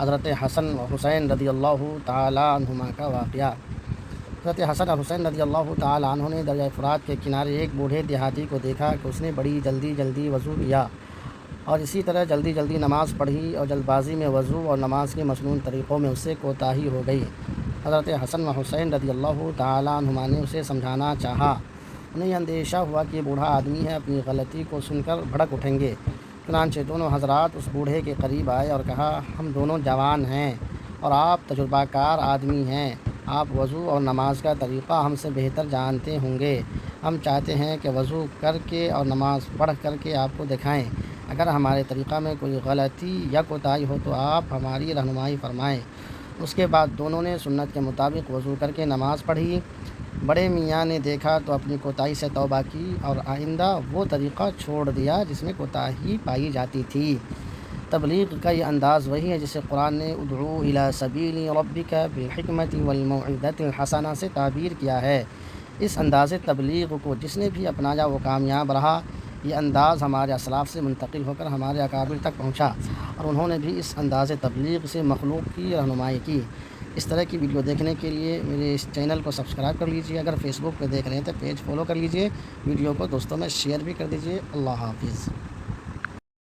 حضرت حسن و حسین رضی اللہ تعالیٰ عنہما کا واقعہ۔ حضرت حسن اور حسین رضی اللہ تعالیٰ عنہ نے دریائے فرات کے کنارے ایک بوڑھے دیہاتی کو دیکھا کہ اس نے بڑی جلدی وضو کیا اور اسی طرح جلدی نماز پڑھی، اور جلد بازی میں وضو اور نماز کے مسنون طریقوں میں اس سے کوتاہی ہو گئی۔ حضرت حسن و حسین رضی اللہ تعالیٰ عنہما نے اسے سمجھانا چاہا۔ انہیں یہ اندیشہ ہوا کہ یہ بوڑھا آدمی ہے، اپنی غلطی کو سن کر بھڑک اٹھیں گے۔ چنانچہ دونوں حضرات اس بوڑھے کے قریب آئے اور کہا، ہم دونوں جوان ہیں اور آپ تجربہ کار آدمی ہیں، آپ وضو اور نماز کا طریقہ ہم سے بہتر جانتے ہوں گے۔ ہم چاہتے ہیں کہ وضو کر کے اور نماز پڑھ کر کے آپ کو دکھائیں۔ اگر ہمارے طریقہ میں کوئی غلطی یا کوتاہی ہو تو آپ ہماری رہنمائی فرمائیں۔ اس کے بعد دونوں نے سنت کے مطابق وضو کر کے نماز پڑھی۔ بڑے میاں نے دیکھا تو اپنی کوتاہی سے توبہ کی اور آئندہ وہ طریقہ چھوڑ دیا جس میں کوتاہی پائی جاتی تھی۔ تبلیغ کا یہ انداز وہی ہے جسے قرآن نے ادعو الی سبیل ربک بالحکمۃ والموعظۃ الحسنہ سے تعبیر کیا ہے۔ اس انداز تبلیغ کو جس نے بھی اپنایا وہ کامیاب رہا۔ یہ انداز ہمارے اسلاف سے منتقل ہو کر ہمارے اکابر تک پہنچا اور انہوں نے بھی اس انداز تبلیغ سے مخلوق کی رہنمائی کی۔ اس طرح کی ویڈیو دیکھنے کے لیے میرے اس چینل کو سبسکرائب کر لیجیے۔ اگر فیس بک پہ دیکھ رہے ہیں تو پیج فالو کر لیجیے۔ ویڈیو کو دوستوں میں شیئر بھی کر دیجیے۔ اللہ حافظ۔